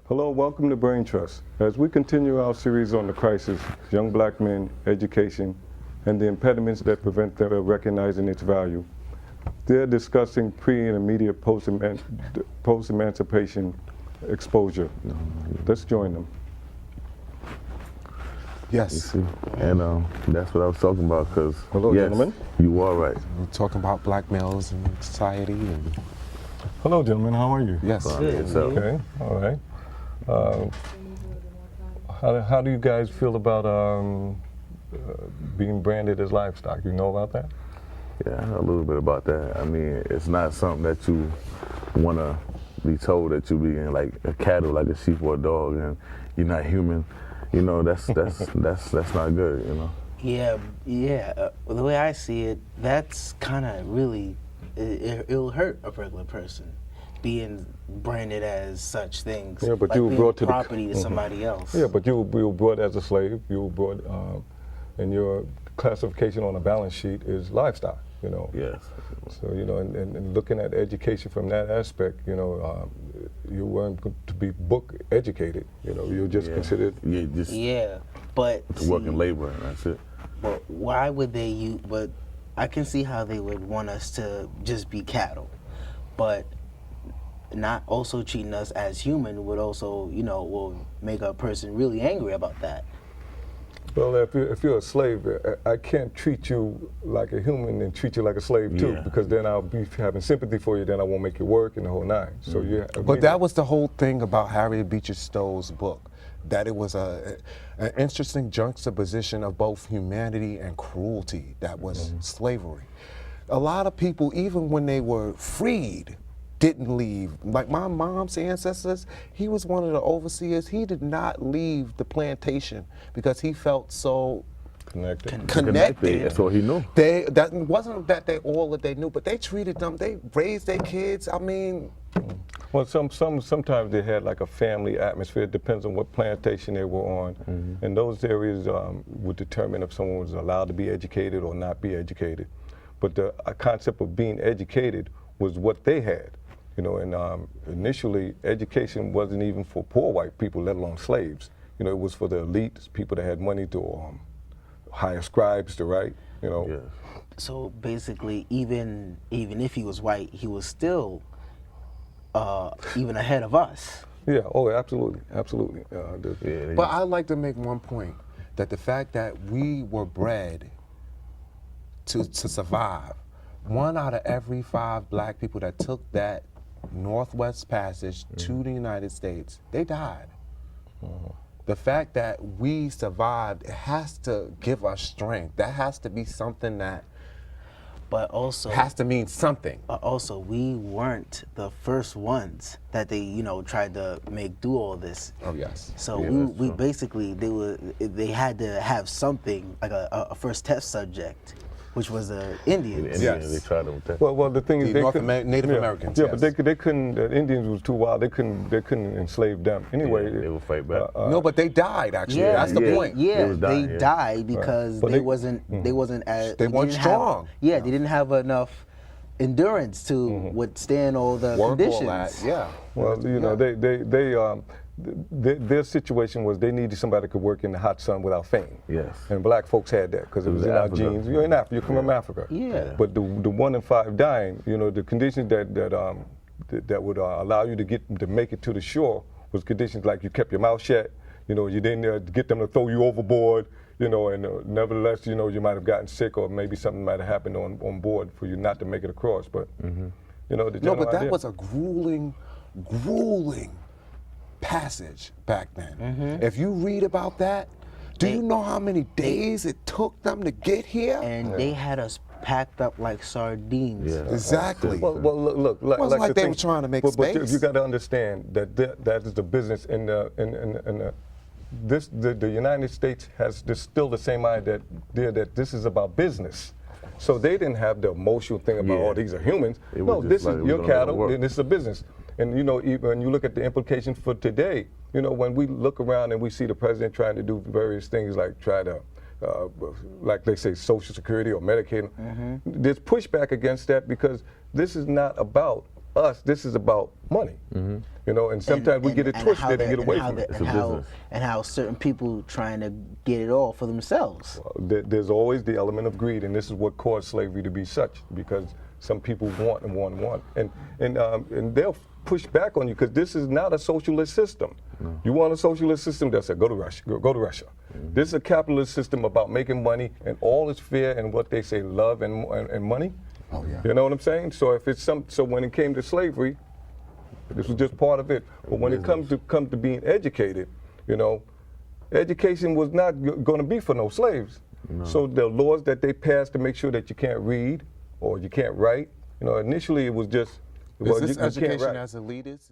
Hello, welcome to Braintrust. As we continue our series on the crisis, young black men, education, and the impediments that prevent them from recognizing its value, they're discussing pre and immediate post-emancipation exposure. Let's join them. Yes. You see? And that's what I was talking about, because Hello, yes, gentlemen. You are right. We're talking about black males in society. And Hello, gentlemen. How are you? yes. Okay. All right. How do you guys feel about being branded as livestock? You know about that? Yeah, I know a little bit about that. I mean, it's not something that you want to be told that you're being like a cattle, like a sheep or a dog, and you're not human. You know, that's not good. You know. Yeah. The way I see it, that's kind of really, it'll hurt a regular person, being branded as such things. Yeah, but like you were being brought to property to somebody else. Yeah, but you were brought as a slave. You were brought, and your classification on a balance sheet is livestock. You know. Yes. So you know, and looking at education from that aspect, you know, you weren't to be book educated. You know, you were just considered. Yeah, just but to work in labor, and that's it. But why would they use? But I can see how they would want us to just be cattle, but not also treating us as human would also, you know, will make a person really angry about that. Well, if you're a slave, I can't treat you like a human and treat you like a slave too, because then I'll be having sympathy for you. Then I won't make it work and the whole nine. So But that was the whole thing about Harriet Beecher Stowe's book, that it was an interesting juxtaposition of both humanity and cruelty. That was slavery. A lot of people, even when they were freed, didn't leave. Like my mom's ancestors, he was one of the overseers. He did not leave the plantation because he felt so connected. That's all he knew. That wasn't that they all that they knew, but they treated them. They raised their kids. I mean, well, sometimes they had like a family atmosphere. It depends on what plantation they were on, and those areas would determine if someone was allowed to be educated or not be educated. But the concept of being educated was what they had. You know, and initially, education wasn't even for poor white people, let alone slaves. You know, it was for the elites, people that had money to hire scribes to write. You know. Yes. So basically, even if he was white, he was still even ahead of us. Yeah. Oh, absolutely, absolutely. but I'd like to make one point, that the fact that we were bred to survive, 1 out of every 5 black people that took that Northwest Passage to the United States, they died. The fact that we survived, it has to give us strength. That has to be something that But also has to mean something. But also, we weren't the first ones that they, you know, tried to make do all this. Oh yes. So Yeah, we basically, they had to have something like a first test subject, which was the Indians. Yes. They tried them with that. Well, the thing is, The they Native Americans. Yeah, yes. but they couldn't. The Indians was too wild. They couldn't enslave them. Anyway, They would fight back. No, but they died actually. Yeah, That's the they, point. Yeah, was they dying, yeah. died because But they wasn't as They weren't didn't have- strong. they didn't have enough endurance to withstand all the Work conditions. all that. Yeah. well, you know, their situation was they needed somebody that could work in the hot sun without fame. Yes. And black folks had that because it was in our Africa. genes. You're in Africa. You come from Africa. Yeah. But the 1 in 5 dying, you know, the conditions that would allow you to make it to the shore was conditions like you kept your mouth shut. You know, you didn't get them to throw you overboard. You know, and nevertheless, you know, you might have gotten sick or maybe something might have happened on board for you not to make it across. But you know, the No, general but that idea. was a grueling passage back then. If you read about that, do you know how many days it took them to get here? And they had us packed up like sardines. Yeah. Exactly. Well, look. Wasn't like the they thing- were trying to make but space. you got to understand that that is the business in the the United States has still the same idea that this is about business. So they didn't have the emotional thing about, oh, these are humans. It No, was just this like, is we're your gonna make it cattle, work. and this is a business. And you know, even when you look at the implications for today, you know, when we look around and we see the president trying to do various things like try to, like they say, Social Security or Medicaid, there's pushback against that because this is not about us, this is about money. You know, and sometimes we get it twisted and get away from it. And how certain people trying to get it all for themselves. There's always the element of greed, and this is what caused slavery to be such, because some people want and want and want, and they'll push back on you because this is not a socialist system. You want a socialist system? They'll say, go to Russia. Go to Russia. This is a capitalist system about making money, and all is fair and what they say, love and money. Oh yeah. You know what I'm saying? So if it's so when it came to slavery, this was just part of it. But when it comes to being educated, you know, education was not going to be for no slaves. So the laws that they passed to make sure that you can't read or you can't write, you know, initially it was just, Is this you can't education write. as elitist?